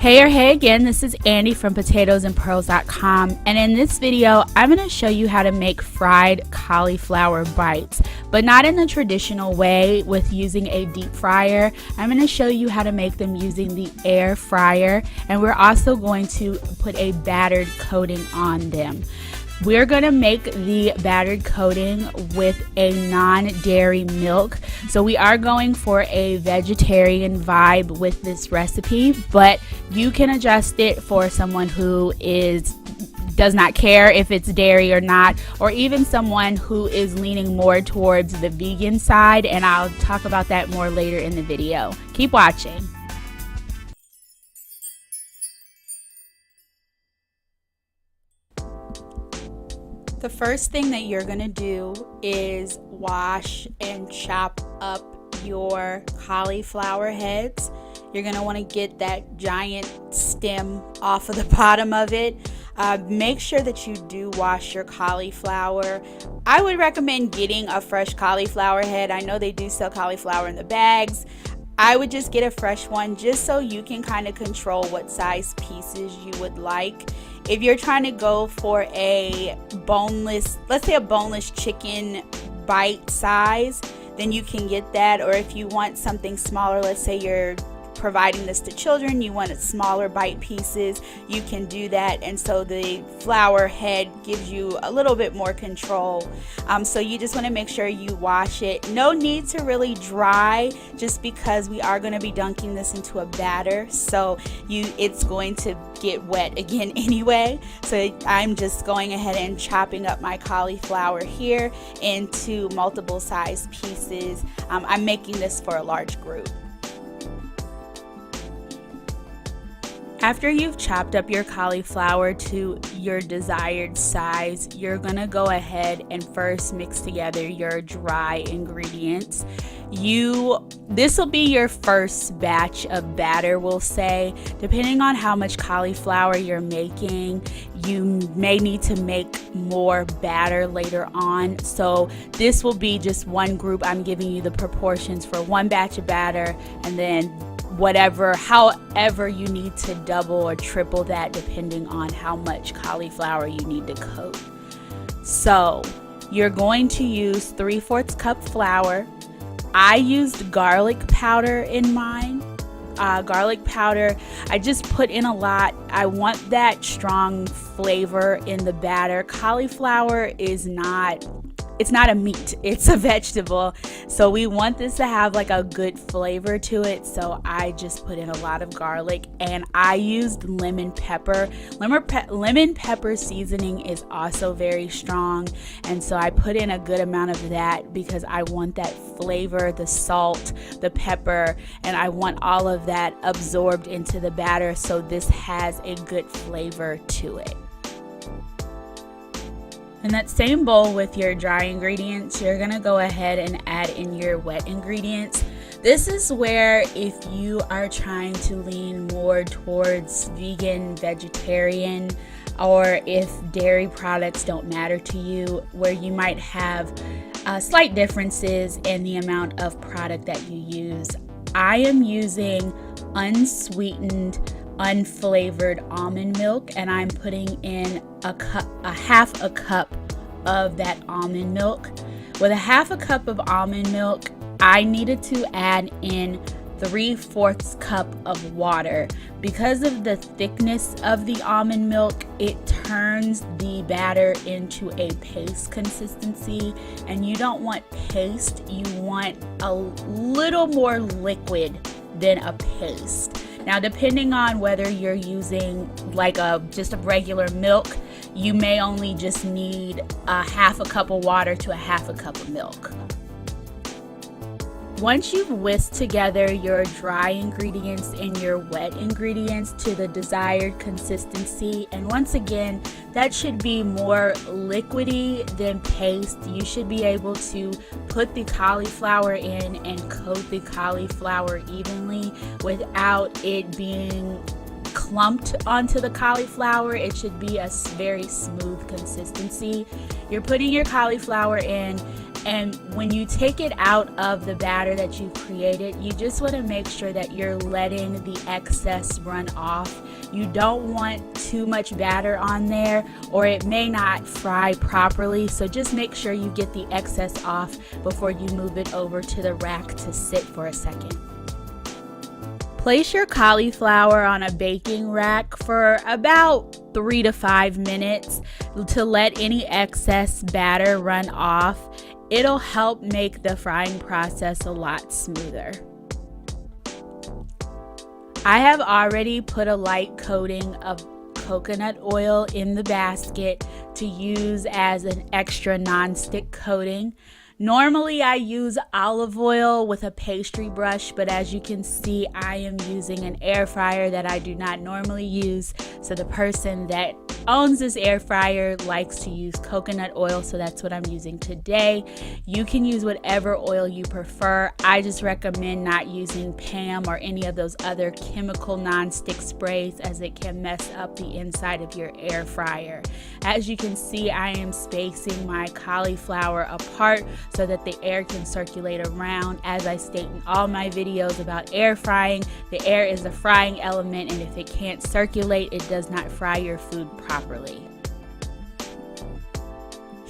Hey again, this is Andy from potatoesandpearls.com, and in this video I'm going to show you how to make fried cauliflower bites, but not in the traditional way with using a deep fryer. I'm going to show you how to make them using the air fryer, and we're also going to put a battered coating on them. We're going to make the battered coating with a non-dairy milk. So we are going for a vegetarian vibe with this recipe, but you can adjust it for someone who does not care if it's dairy or not, or even someone who is leaning more towards the vegan side, and I'll talk about that more later in the video. Keep watching. The first thing that you're going to do is wash and chop up your cauliflower heads. You're going to want to get that giant stem off of the bottom of it. Make sure that you do wash your cauliflower. I would recommend getting a fresh cauliflower head. I know they do sell cauliflower in the bags. I would just get a fresh one just so you can kind of control what size pieces you would like. If you're trying to go for a boneless, let's say a boneless chicken bite size, then you can get that. Or if you want something smaller, let's say you're providing this to children, you want smaller bite pieces, you can do that. And so the flower head gives you a little bit more control. So you just want to make sure you wash it. No need to really dry, just because we are going to be dunking this into a batter, so it's going to get wet again anyway. So I'm just going ahead and chopping up my cauliflower here into multiple size pieces. I'm making this for a large group. After you've chopped up your cauliflower to your desired size, you're gonna go ahead and first mix together your dry ingredients. This will be your first batch of batter, we'll say. Depending on how much cauliflower you're making, you may need to make more batter later on. So this will be just one group. I'm giving you the proportions for one batch of batter, and then however you need to double or triple that depending on how much cauliflower you need to coat. So you're going to use 3/4 cup flour. I used garlic powder in mine. Garlic powder, I just put in a lot. I want that strong flavor in the batter. Cauliflower is not a meat, it's a vegetable, so we want this to have like a good flavor to it. So I just put in a lot of garlic, and I used lemon pepper. Lemon pepper seasoning is also very strong, and so I put in a good amount of that because I want that flavor, the salt, the pepper, and I want all of that absorbed into the batter so this has a good flavor to it. In that same bowl with your dry ingredients, you're gonna go ahead and add in your wet ingredients. This is where, if you are trying to lean more towards vegan, vegetarian, or if dairy products don't matter to you, where you might have slight differences in the amount of product that you use. I am using unsweetened, unflavored almond milk, and I'm putting in half a cup of that almond milk. With a half a cup of almond milk, I needed to add in 3/4 cup of water. Because of the thickness of the almond milk, it turns the batter into a paste consistency, and you don't want paste, you want a little more liquid than a paste. Now, depending on whether you're using like just a regular milk, you may only just need a half a cup of water to a half a cup of milk. Once you've whisked together your dry ingredients and your wet ingredients to the desired consistency, and once again, that should be more liquidy than paste, you should be able to put the cauliflower in and coat the cauliflower evenly without it being clumped onto the cauliflower. It should be a very smooth consistency. You're putting your cauliflower in, And when you take it out of the batter that you created, you just want to make sure that you're letting the excess run off. You don't want too much batter on there or it may not fry properly. So just make sure you get the excess off before you move it over to the rack to sit for a second. Place your cauliflower on a baking rack for about 3 to 5 minutes to let any excess batter run off. It'll help make the frying process a lot smoother. I have already put a light coating of coconut oil in the basket to use as an extra non-stick coating. Normally I use olive oil with a pastry brush, but as you can see, I am using an air fryer that I do not normally use. So the person that owns this air fryer likes to use coconut oil, so that's what I'm using today. You can use whatever oil you prefer. I just recommend not using Pam or any of those other chemical non-stick sprays, as it can mess up the inside of your air fryer. As you can see, I am spacing my cauliflower apart so that the air can circulate around. As I state in all my videos about air frying, the air is the frying element, and if it can't circulate, it does not fry your food properly.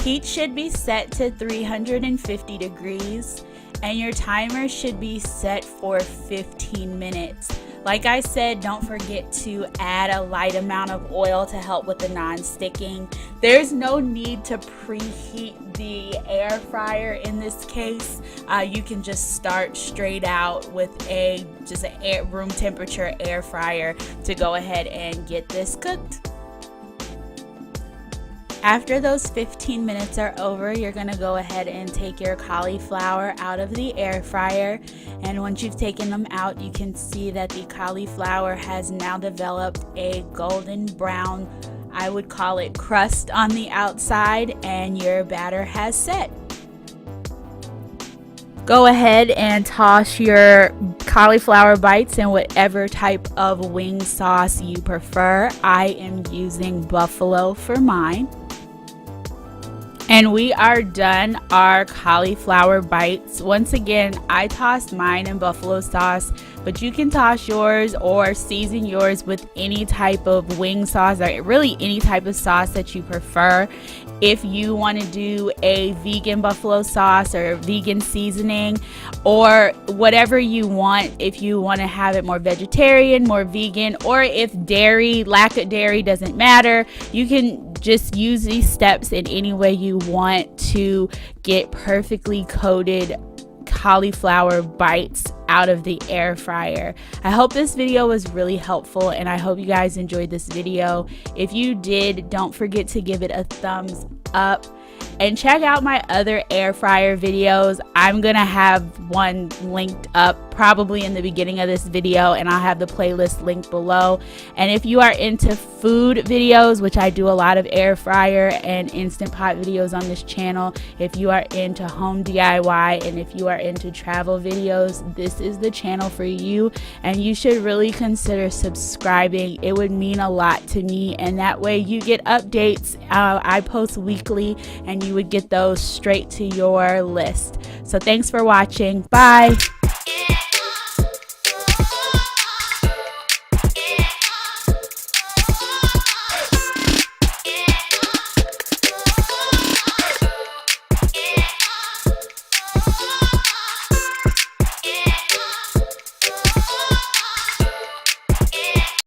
Heat should be set to 350 degrees and your timer should be set for 15 minutes. Like I said, don't forget to add a light amount of oil to help with the non-sticking. There's no need to preheat the air fryer in this case. You can just start straight out with just a room temperature air fryer to go ahead and get this cooked. After those 15 minutes are over, you're gonna go ahead and take your cauliflower out of the air fryer. And once you've taken them out, you can see that the cauliflower has now developed a golden brown, I would call it, crust on the outside, and your batter has set. Go ahead and toss your cauliflower bites in whatever type of wing sauce you prefer. I am using buffalo for mine. And we are done our cauliflower bites. Once again, I tossed mine in buffalo sauce, but you can toss yours or season yours with any type of wing sauce or really any type of sauce that you prefer. If you want to do a vegan buffalo sauce or vegan seasoning or whatever you want, if you want to have it more vegetarian, more vegan, or if lack of dairy doesn't matter, you can just use these steps in any way you want to get perfectly coated cauliflower bites out of the air fryer. I hope this video was really helpful and I hope you guys enjoyed this video. If you did, don't forget to give it a thumbs up and check out my other air fryer videos. I'm gonna have one linked up probably in the beginning of this video, and I'll have the playlist linked below. And if you are into food videos, which I do a lot of air fryer and instant pot videos on this channel, if you are into home DIY and if you are into travel videos, this is the channel for you, and you should really consider subscribing. It would mean a lot to me, and that way you get updates. I post weekly and you would get those straight to your list. So thanks for watching. Bye.